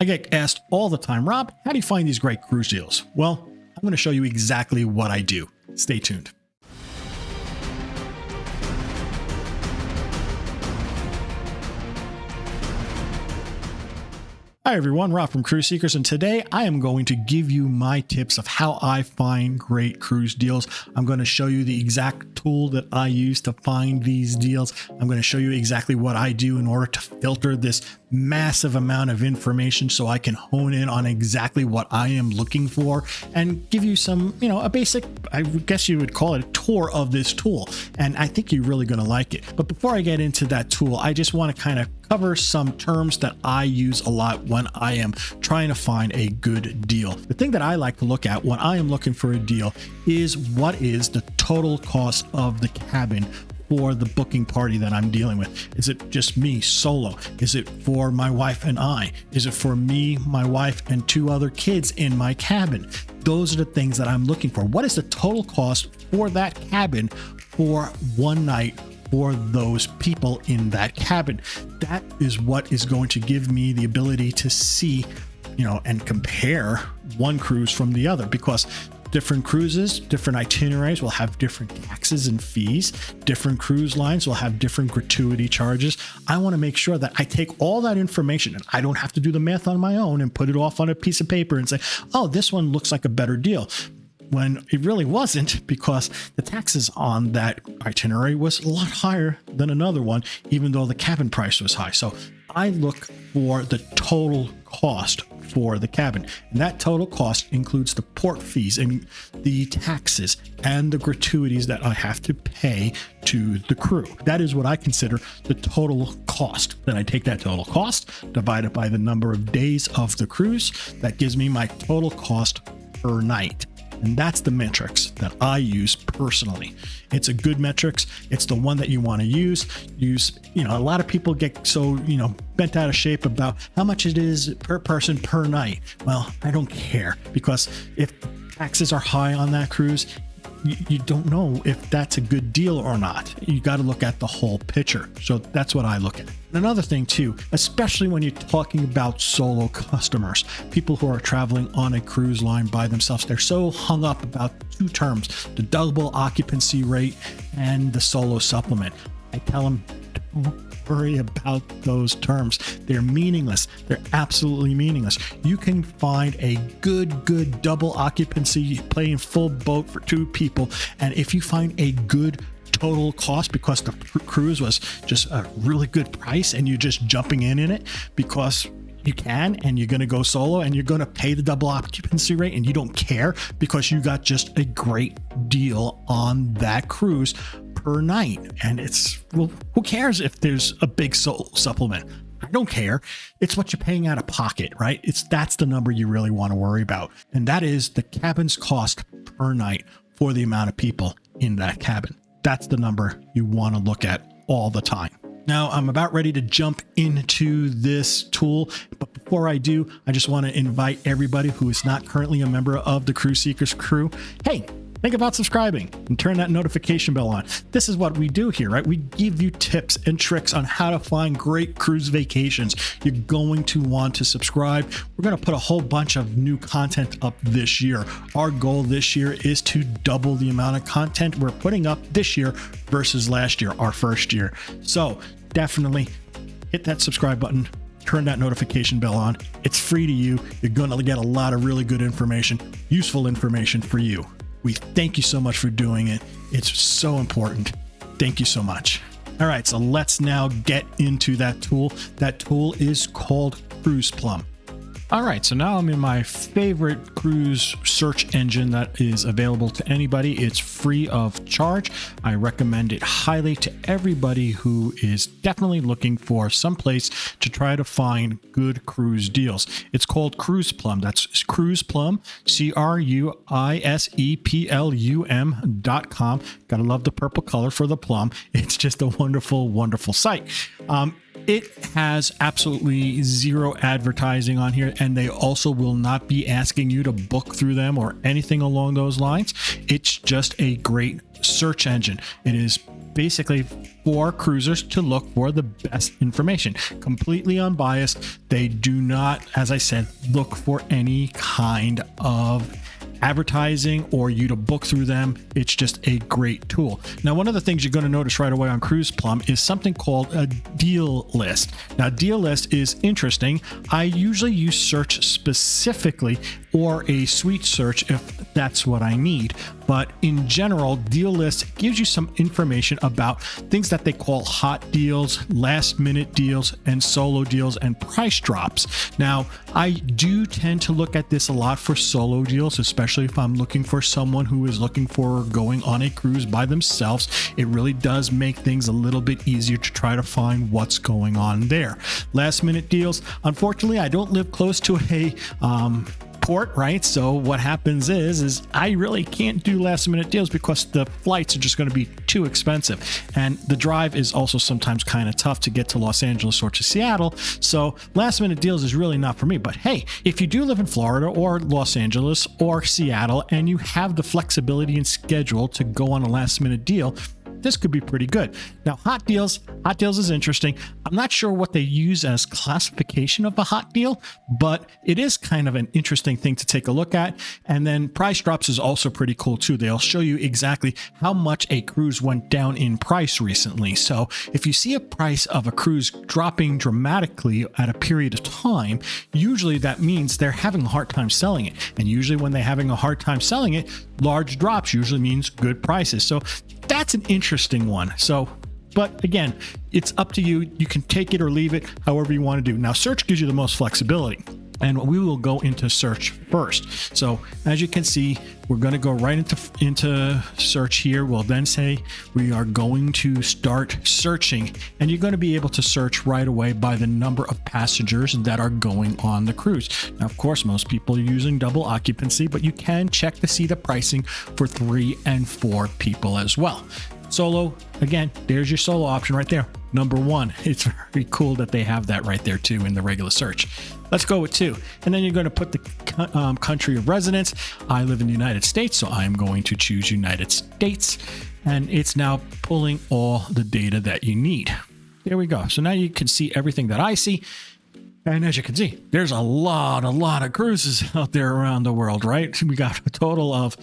I get asked all the time, Rob, how do you find these great cruise deals? Well, I'm going to show you exactly what I do. Stay tuned. Hi everyone, Rob from Cruise Seekers, and today I am going to give you my tips of how I find great cruise deals. I'm going to show you the exact tool that I use to find these deals. I'm going to show you exactly what I do in order to filter this massive amount of information so I can hone in on exactly what I am looking for and give you some, a basic, I guess you would call it a tour of this tool. And I think you're really going to like it. But before I get into that tool, I just want to kind of cover some terms that I use a lot when I am trying to find a good deal. The thing that I like to look at when I am looking for a deal is what is the total cost of the cabin for the booking party that I'm dealing with. Is it just me solo? Is it for my wife and I? Is it for me, my wife, and 2 other kids in my cabin? Those are the things that I'm looking for. What is the total cost for that cabin for one night for those people in that cabin? That is what is going to give me the ability to see, and compare one cruise from the other, because different cruises, different itineraries will have different taxes and fees. Different cruise lines will have different gratuity charges. I want to make sure that I take all that information and I don't have to do the math on my own and put it off on a piece of paper and say, oh, this one looks like a better deal, when it really wasn't, because the taxes on that itinerary was a lot higher than another one, even though the cabin price was high. So I look for the total cost for the cabin, and that total cost includes the port fees and the taxes and the gratuities that I have to pay to the crew. That is what I consider the total cost. Then I take that total cost, divide it by the number of days of the cruise. That gives me my total cost per night. And that's the metrics that I use personally. It's a good metrics. It's the one that you want to use. A lot of people get so, bent out of shape about how much it is per person per night. Well, I don't care, because if taxes are high on that cruise, you don't know if that's a good deal or not. You got to look at the whole picture. So that's what I look at. And another thing too, especially when you're talking about solo customers, people who are traveling on a cruise line by themselves, they're so hung up about 2 terms, the double occupancy rate and the solo supplement. I tell them, don't worry about those terms. They're meaningless. They're absolutely meaningless. You can find a good double occupancy playing full boat for 2 people. And if you find a good total cost because the cruise was just a really good price and you're just jumping in it because you can, and you're going to go solo and you're going to pay the double occupancy rate and you don't care because you got just a great deal on that cruise per night. And well, who cares if there's a big supplement? I don't care. It's what you're paying out of pocket, right? That's the number you really want to worry about. And that is the cabin's cost per night for the amount of people in that cabin. That's the number you want to look at all the time. Now, I'm about ready to jump into this tool, but before I do, I just want to invite everybody who is not currently a member of the Cruise Seekers crew, hey, think about subscribing and turn that notification bell on. This is what we do here, right? We give you tips and tricks on how to find great cruise vacations. You're going to want to subscribe. We're going to put a whole bunch of new content up this year. Our goal this year is to double the amount of content we're putting up this year versus last year, our first year. So definitely hit that subscribe button. Turn that notification bell on. It's free to you. You're going to get a lot of really good information, useful information for you. We thank you so much for doing it. It's so important. Thank you so much. All right, so let's now get into that tool. That tool is called Plum. All right, so now I'm in my favorite cruise search engine that is available to anybody. It's free of charge. I recommend it highly to everybody who is definitely looking for some place to try to find good cruise deals. It's called Plum. That's Plum, CRUISEPLUM.com. Gotta love the purple color for the plum. It's just a wonderful, wonderful site. It has absolutely zero advertising on here, and they also will not be asking you to book through them or anything along those lines. It's just a great search engine. It is basically for cruisers to look for the best information. Completely unbiased. They do not, as I said, look for any kind of advertising or you to book through them. It's just a great tool. Now, one of the things you're going to notice right away on Cruise Plum is something called a deal list. Now, deal list is interesting. I usually use search specifically or a suite search if that's what I need. But in general, deal list gives you some information about things that they call hot deals, last minute deals, and solo deals and price drops. Now, I do tend to look at this a lot for solo deals, especially if I'm looking for someone who is looking for going on a cruise by themselves. It really does make things a little bit easier to try to find what's going on there. Last minute deals. Unfortunately, I don't live close to a port, right? So what happens is I really can't do last minute deals because the flights are just going to be too expensive. And the drive is also sometimes kind of tough to get to Los Angeles or to Seattle. So last minute deals is really not for me. But hey, if you do live in Florida or Los Angeles or Seattle and you have the flexibility and schedule to go on a last minute deal, this could be pretty good. Now, hot deals is interesting. I'm not sure what they use as classification of a hot deal, but it is kind of an interesting thing to take a look at. And then price drops is also pretty cool too. They'll show you exactly how much a cruise went down in price recently. So if you see a price of a cruise dropping dramatically at a period of time, usually that means they're having a hard time selling it. And usually when they're having a hard time selling it, large drops usually means good prices. So that's an interesting one. So, but again, it's up to you. You can take it or leave it however you want to do. Now, search gives you the most flexibility, and we will go into search first. So as you can see, we're going to go right into search here. We'll then say we are going to start searching, and you're going to be able to search right away by the number of passengers that are going on the cruise. Now, of course, most people are using double occupancy, but you can check to see the pricing for 3 and 4 people as well. Solo, again, there's your solo option right there. Number 1. It's very cool that they have that right there too in the regular search. Let's go with 2. And then you're going to put the country of residence. I live in the United States, so I am going to choose United States. And it's now pulling all the data that you need. There we go. So now you can see everything that I see. And as you can see, there's a lot of cruises out there around the world, right? We got a total of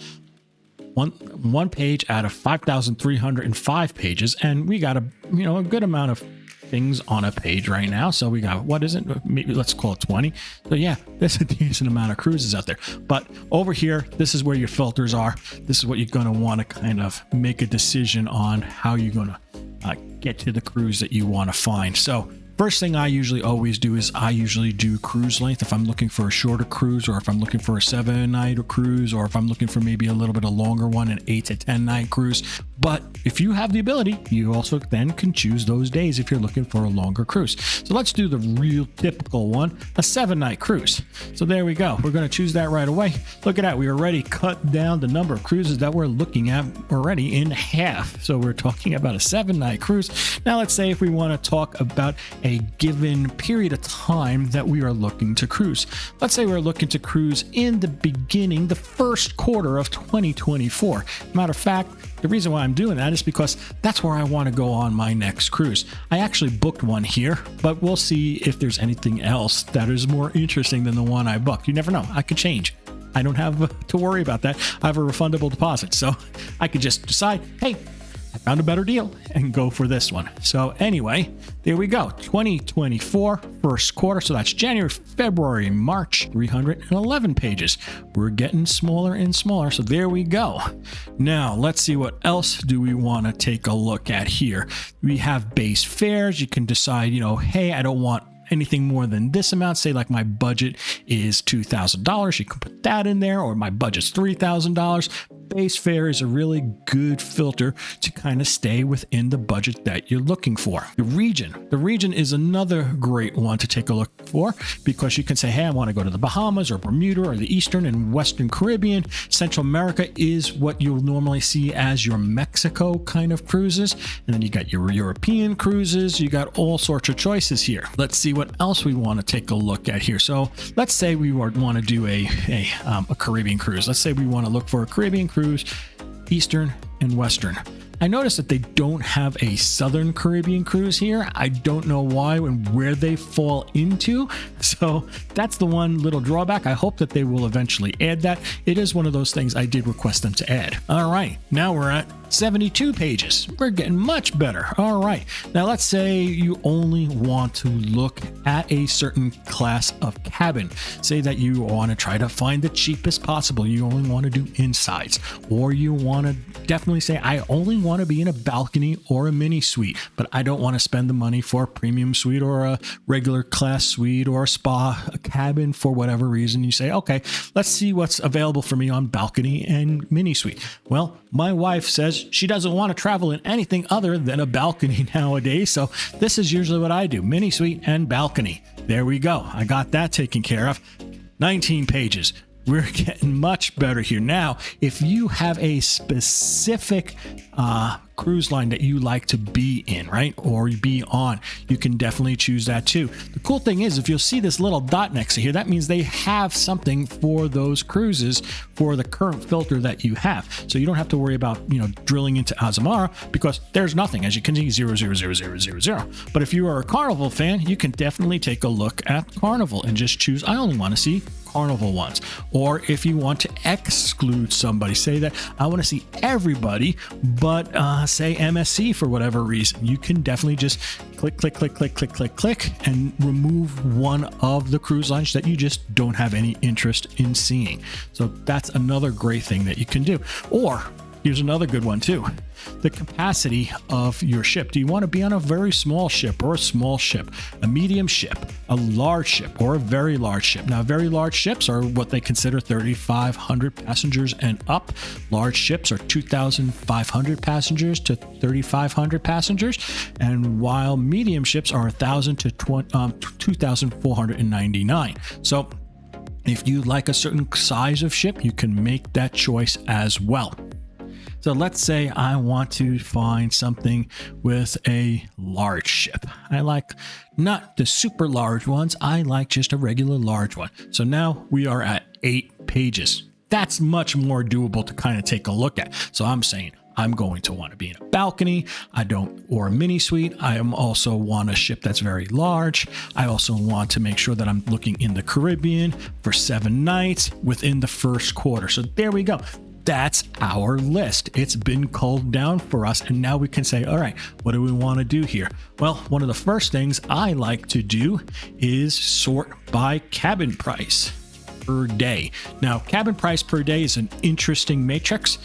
one page out of 5,305 pages, and we got a good amount of things on a page right now. So we got, what is it? Maybe let's call it 20. So yeah, there's a decent amount of cruises out there. But over here, this is where your filters are. This is what you're going to want to kind of make a decision on how you're going to get to the cruise that you want to find. So first thing I usually always do is I usually do cruise length. If I'm looking for a shorter cruise, or if I'm looking for a 7-night cruise, or if I'm looking for maybe a little bit of longer one, an 8 to 10 night cruise. But if you have the ability, you also then can choose those days if you're looking for a longer cruise. So let's do the real typical one, a 7-night cruise. So there we go. We're going to choose that right away. Look at that. We already cut down the number of cruises that we're looking at already in half. So we're talking about a 7-night cruise. Now let's say if we want to talk about a given period of time that we are looking to cruise. Let's say we're looking to cruise in the beginning, the first quarter of 2024. Matter of fact, the reason why I'm doing that is because that's where I want to go on my next cruise. I actually booked one here, but we'll see if there's anything else that is more interesting than the one I booked. You never know. I could change. I don't have to worry about that. I have a refundable deposit, so I could just decide, hey, I found a better deal and go for this one. So anyway, there we go. 2024 first quarter. So that's January, February, March, 311 pages. We're getting smaller and smaller. So there we go. Now let's see what else do we want to take a look at here. We have base fares. You can decide, hey, I don't want anything more than this amount. Say like my budget is $2,000. You can put that in there, or my budget's $3,000. Base fare is a really good filter to kind of stay within the budget that you're looking for. The region is another great one to take a look for, because you can say, hey, I want to go to the Bahamas or Bermuda or the Eastern and Western Caribbean. Central America is what you'll normally see as your Mexico kind of cruises. And then you got your European cruises. You got all sorts of choices here. Let's see what else we want to take a look at here. So let's say we want to do a Caribbean cruise. Let's say we want to look for a Caribbean cruise, Eastern and Western. I noticed that they don't have a Southern Caribbean cruise here. I don't know why and where they fall into. So that's the one little drawback. I hope that they will eventually add that. It is one of those things I did request them to add. All right, now we're at 72 pages. We're getting much better. All right. Now let's say you only want to look at a certain class of cabin. Say that you want to try to find the cheapest possible. You only want to do insides, or you want to definitely say, I only want to be in a balcony or a mini suite, but I don't want to spend the money for a premium suite or a regular class suite or a spa, a cabin for whatever reason. You say, okay, let's see what's available for me on balcony and mini suite. Well, my wife says she doesn't want to travel in anything other than a balcony nowadays. So this is usually what I do, mini suite and balcony. There we go. I got that taken care of. 19 pages. We're getting much better here. Now, if you have a specific cruise line that you like to be in, right, or be on, you can definitely choose that too. The cool thing is, if you'll see this little dot next to here, that means they have something for those cruises for the current filter that you have. So you don't have to worry about, drilling into Azamara, because there's nothing, as you can see, 00000. But if you are a Carnival fan, you can definitely take a look at Carnival and just choose, I only want to see Carnival ones. Or if you want to exclude somebody, say that I want to see everybody but say MSC for whatever reason, you can definitely just click and remove one of the cruise lines that you just don't have any interest in seeing. So that's another great thing that you can do. Or here's another good one too. The capacity of your ship. Do you want to be on a very small ship or a small ship, a medium ship, a large ship, or a very large ship? Now, very large ships are what they consider 3,500 passengers and up. Large ships are 2,500 passengers to 3,500 passengers. And while medium ships are 1,000 to 2,499. So if you like a certain size of ship, you can make that choice as well. So let's say I want to find something with a large ship. I like not the super large ones. I like just a regular large one. So now we are at 8 pages. That's much more doable to kind of take a look at. So I'm saying I'm going to want to be in a balcony. Or a mini suite. I also want a ship that's very large. I also want to make sure that I'm looking in the Caribbean for 7 nights within the first quarter. So there we go. That's our list. It's been culled down for us, and now we can say, all right, what do we want to do here? Well, one of the first things I like to do is sort by cabin price per day. Now, cabin price per day is an interesting matrix.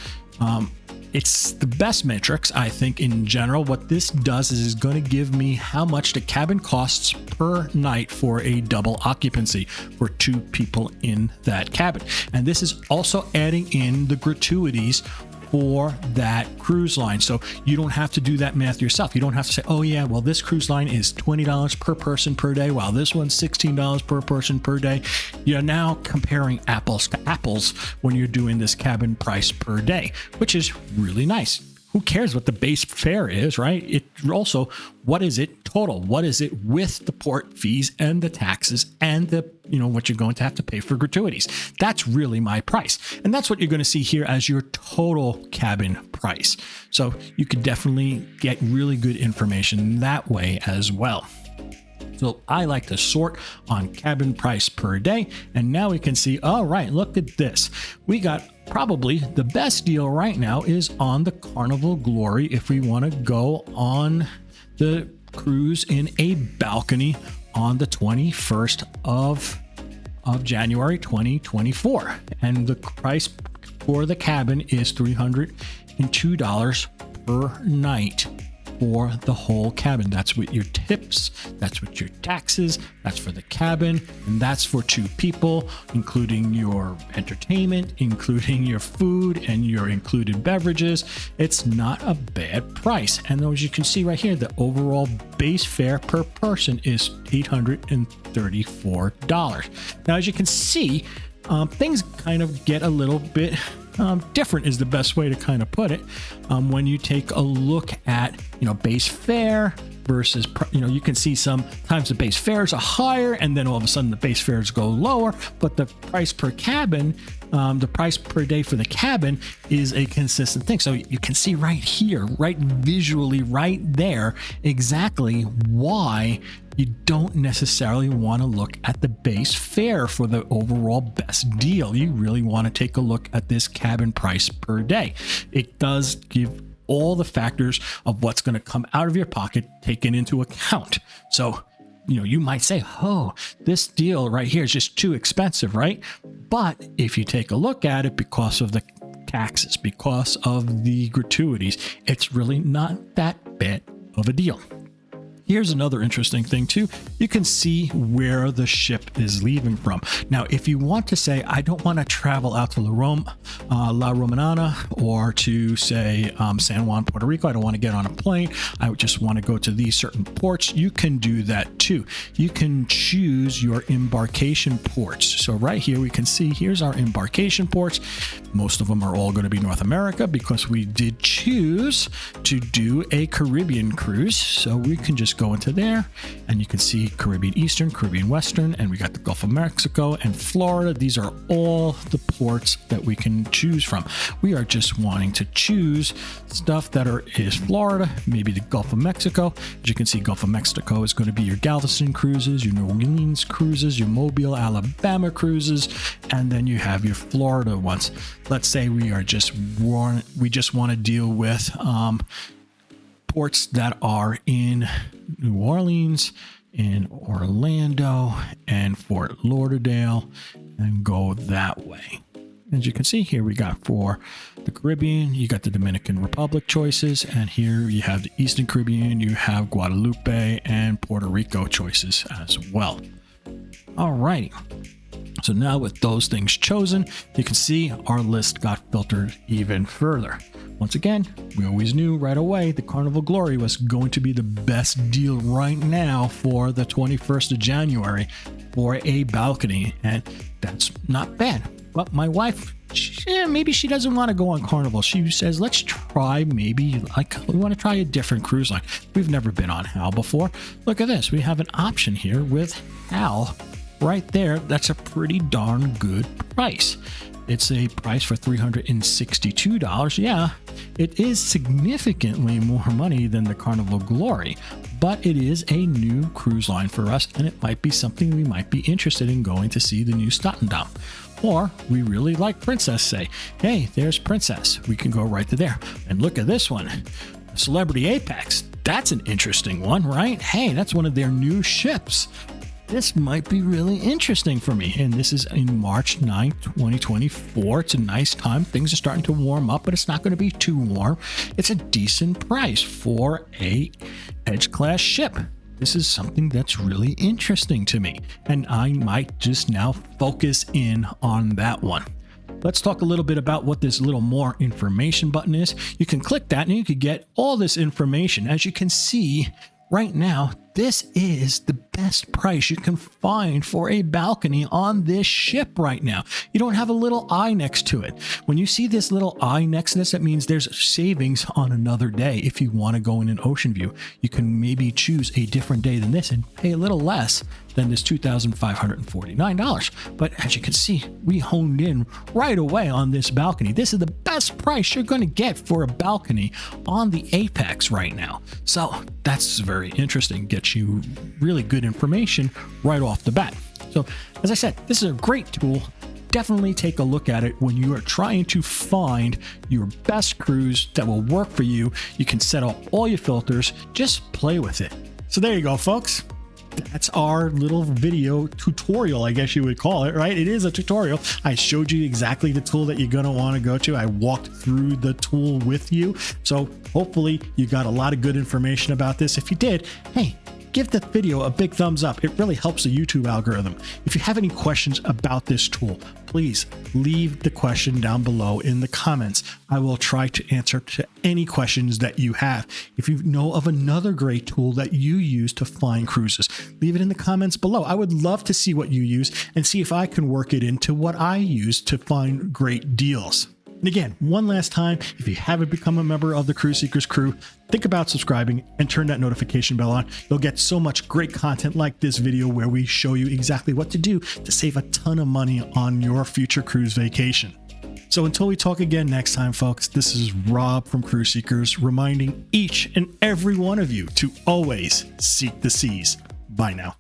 It's the best matrix, I think, in general. What this does is going to give me how much the cabin costs per night for a double occupancy for 2 people in that cabin. And this is also adding in the gratuities for that cruise line. So you don't have to do that math yourself. You don't have to say, oh yeah, well, this cruise line is $20 per person per day, while this one's $16 per person per day. You're now comparing apples to apples when you're doing this cabin price per day, which is really nice. Who cares what the base fare is, right? It also, what is it total? What is it with the port fees and the taxes and the, what you're going to have to pay for gratuities? That's really my price. And that's what you're going to see here as your total cabin price. So you could definitely get really good information that way as well. So I like to sort on cabin price per day. And now we can see, all right, look at this. We got probably the best deal right now is on the Carnival Glory if we want to go on the cruise in a balcony on the 21st of January 2024. And the price for the cabin is $302 per night for the whole cabin. That's with your tips, that's with your taxes, that's for the cabin, and that's for 2 people, including your entertainment, including your food and your included beverages. It's not a bad price. And as you can see right here, the overall base fare per person is $834. Now, as you can see, things kind of get a little bit different is the best way to kind of put it when you take a look at base fare versus, you can see sometimes the base fares are higher and then all of a sudden the base fares go lower, but the price per cabin, the price per day for the cabin is a consistent thing. So you can see right here, right visually, right there, exactly why you don't necessarily want to look at the base fare for the overall best deal. You really want to take a look at this cabin price per day. It does give all the factors of what's going to come out of your pocket taken into account. So, you might say, oh, this deal right here is just too expensive, right? But if you take a look at it, because of the taxes, because of the gratuities, it's really not that bad of a deal. Here's another interesting thing too. You can see where the ship is leaving from. Now, if you want to say, I don't want to travel out to La Romanana or to say San Juan, Puerto Rico, I don't want to get on a plane, I just want to go to these certain ports, you can do that too. You can choose your embarkation ports. So right here, we can see here's our embarkation ports. Most of them are all going to be North America because we did choose to do a Caribbean cruise. So we can just go into there and you can see Caribbean Eastern, Caribbean Western, and we got the Gulf of Mexico and Florida. These are all the ports that we can choose from. We are just wanting to choose stuff that is Florida, maybe the Gulf of Mexico. As you can see, Gulf of Mexico is going to be your Galveston cruises, your New Orleans cruises, your Mobile, Alabama cruises, and then you have your Florida ones. Let's say we just want to deal with ports that are in New Orleans, in Orlando, and Fort Lauderdale, and go that way. As you can see here, we got for the Caribbean, you got the Dominican Republic choices, and here you have the Eastern Caribbean, you have Guadalupe and Puerto Rico choices as well. Alrighty. So now with those things chosen, you can see our list got filtered even further. Once again, we always knew right away the Carnival Glory was going to be the best deal right now for the 21st of January for a balcony, and that's not bad. But my wife, maybe she doesn't want to go on Carnival. She says, let's try we want to try a different cruise line. We've never been on HAL before. Look at this. We have an option here with HAL right there. That's a pretty darn good price. It's a price for $362. Yeah, it is significantly more money than the Carnival Glory, but it is a new cruise line for us, and it might be something we might be interested in going to see the new Statendam. Or we really like Princess, say, hey, there's Princess. We can go right to there. And look at this one, Celebrity Apex. That's an interesting one, right? Hey, that's one of their new ships. This might be really interesting for me. And this is in March 9th, 2024. It's a nice time. Things are starting to warm up, but it's not going to be too warm. It's a decent price for a Edge class ship. This is something that's really interesting to me, and I might just now focus in on that one. Let's talk a little bit about what this little more information button is. You can click that and you can get all this information. As you can see right now, this is the best price you can find for a balcony on this ship right now. You don't have a little eye next to it. When you see this little eye next to this, that means there's savings on another day. If you want to go in an ocean view, you can maybe choose a different day than this and pay a little less than this $2,549. But as you can see, we honed in right away on this balcony. This is the best price you're going to get for a balcony on the Apex right now. So that's very interesting. Gets you really good information right off the bat. So as I said, this is a great tool. Definitely take a look at it when you are trying to find your best cruise that will work for you. You can set up all your filters, just play with it. So there you go, folks. That's our little video tutorial, I guess you would call it, right? It is a tutorial. I showed you exactly the tool that you're going to want to go to. I walked through the tool with you. So hopefully you got a lot of good information about this. If you did, hey, give the video a big thumbs up. It really helps the YouTube algorithm. If you have any questions about this tool, please leave the question down below in the comments. I will try to answer to any questions that you have. If you know of another great tool that you use to find cruises, leave it in the comments below. I would love to see what you use and see if I can work it into what I use to find great deals. And again, one last time, if you haven't become a member of the Cruise Seekers crew, think about subscribing and turn that notification bell on. You'll get so much great content like this video where we show you exactly what to do to save a ton of money on your future cruise vacation. So until we talk again next time, folks, this is Rob from Cruise Seekers reminding each and every one of you to always seek the seas. Bye now.